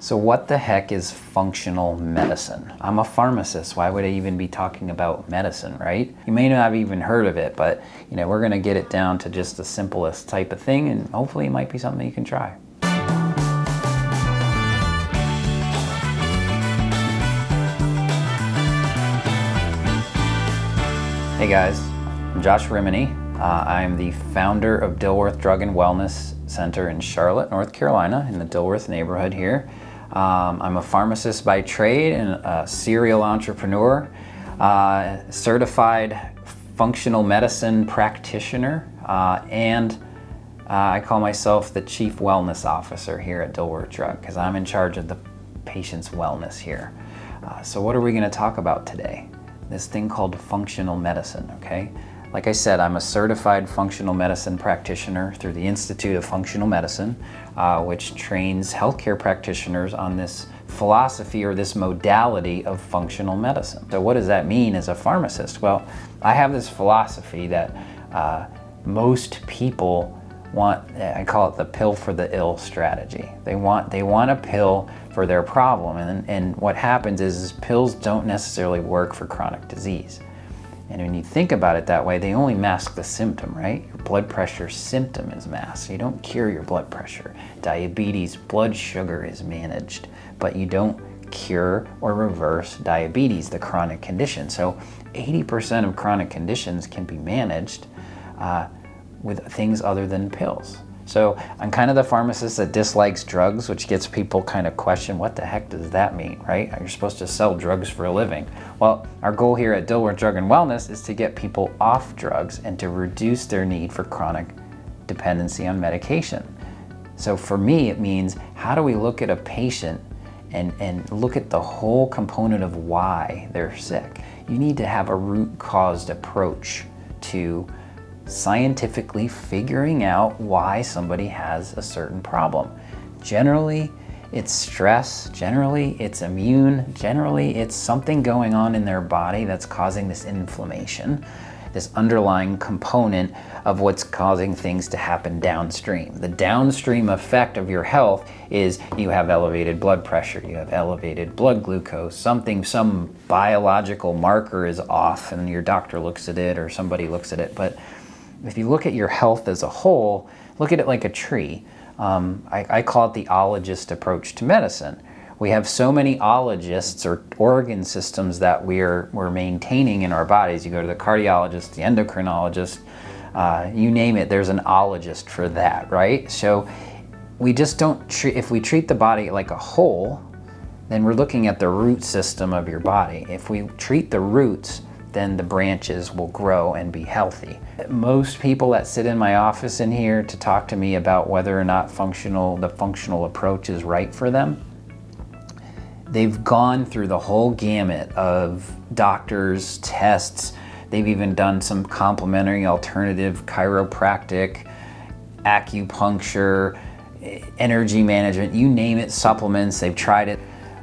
So what the heck is functional medicine? I'm a pharmacist. Why would I even be talking about medicine, right? You may not have even heard of it, but we're going to get it down to just the simplest type of thing, and hopefully it might be something you can try. Hey guys, I'm Josh Rimini. I'm the founder of Dilworth Drug and Wellness Center in Charlotte, North Carolina, in the Dilworth neighborhood here. I'm a pharmacist by trade and a serial entrepreneur, certified functional medicine practitioner, and I call myself the Chief Wellness Officer here at Dilworth Drug because I'm in charge of the patient's wellness here. So what are we going to talk about today? This thing called functional medicine, okay? Like I said, I'm a certified functional medicine practitioner through the Institute of Functional Medicine, which trains healthcare practitioners on this philosophy or this modality of functional medicine. So what does that mean as a pharmacist? Well, I have this philosophy that most people want, I call it the pill for the ill strategy. They want a pill for their problem, and what happens is pills don't necessarily work for chronic disease. And when you think about it that way, they only mask the symptom, right? Your blood pressure symptom is masked. You don't cure your blood pressure. Diabetes, blood sugar is managed, but you don't cure or reverse diabetes, the chronic condition. So 80% of chronic conditions can be managed with things other than pills. So I'm kind of the pharmacist that dislikes drugs, which gets people kind of question, what the heck does that mean, right? You're supposed to sell drugs for a living. Well, our goal here at Dilworth Drug and Wellness is to get people off drugs and to reduce their need for chronic dependency on medication. So for me, it means how do we look at a patient and look at the whole component of why they're sick? You need to have a root-caused approach to scientifically figuring out why somebody has a certain problem. Generally, it's stress. Generally, it's immune. Generally, it's something going on in their body that's causing this inflammation, this underlying component of what's causing things to happen downstream. The downstream effect of your health is you have elevated blood pressure, you have elevated blood glucose, some biological marker is off and your doctor looks at it or somebody looks at it. But if you look at your health as a whole, look at it like a tree. I call it the ologist approach to medicine. We have so many ologists or organ systems that we're maintaining in our bodies. You go to the cardiologist, the endocrinologist, you name it, there's an ologist for that, right? So we just don't treat, if we treat the body like a whole, then we're looking at the root system of your body. If we treat the roots, then the branches will grow and be healthy. Most people that sit in my office in here to talk to me about whether or not the functional approach is right for them, they've gone through the whole gamut of doctors, tests. They've even done some complementary alternative chiropractic, acupuncture, energy management, you name it, supplements, they've tried it.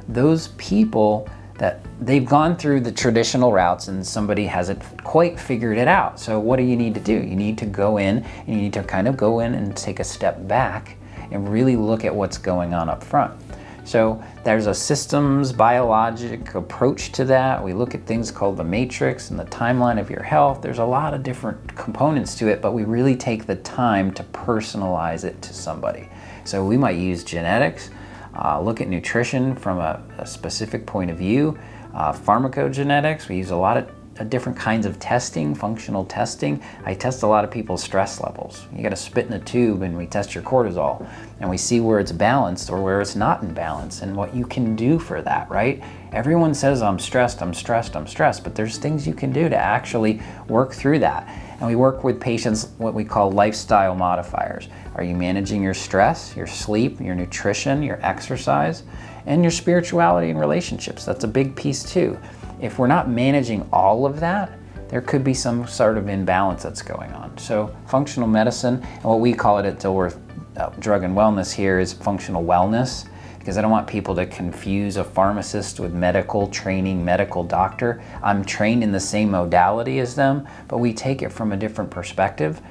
Those people that they've gone through the traditional routes and somebody hasn't quite figured it out. So what do you need to do? You need to go in and you need to kind of go in and take a step back and really look at what's going on up front. So there's a systems biologic approach to that. We look at things called the matrix and the timeline of your health. There's a lot of different components to it, but we really take the time to personalize it to somebody. So we might use genetics, look at nutrition from a specific point of view, pharmacogenetics. We use a lot of different kinds of testing, functional testing. I test a lot of people's stress levels. You got to spit in a tube and we test your cortisol and we see where it's balanced or where it's not in balance and what you can do for that, right? Everyone says I'm stressed, but there's things you can do to actually work through that. And we work with patients what we call lifestyle modifiers. Are you managing your stress, your sleep, your nutrition, your exercise, and your spirituality and relationships? That's a big piece too. If we're not managing all of that, there could be some sort of imbalance that's going on. So functional medicine, and what we call it at Dilworth Drug and Wellness here is functional wellness, because I don't want people to confuse a pharmacist with medical training, medical doctor. I'm trained in the same modality as them, but we take it from a different perspective.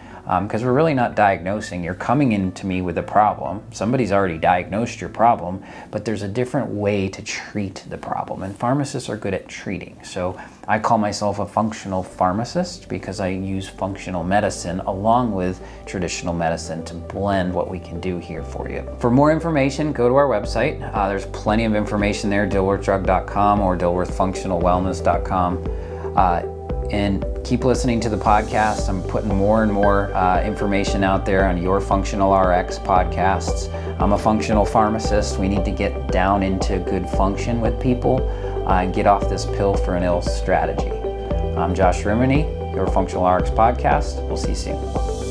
because we're really not diagnosing. You're coming into me with a problem. Somebody's already diagnosed your problem, but there's a different way to treat the problem, and pharmacists are good at treating. So I call myself a functional pharmacist because I use functional medicine along with traditional medicine to blend what we can do here for you. For more information, go to our website. There's plenty of information there, dilworthdrug.com or dilworthfunctionalwellness.com. And keep listening to the podcast. I'm putting more and more information out there on Your Functional RX podcasts. I'm a functional pharmacist. We need to get down into good function with people and get off this pill for an ill strategy. I'm Josh Rimini, Your Functional RX podcast. We'll see you soon.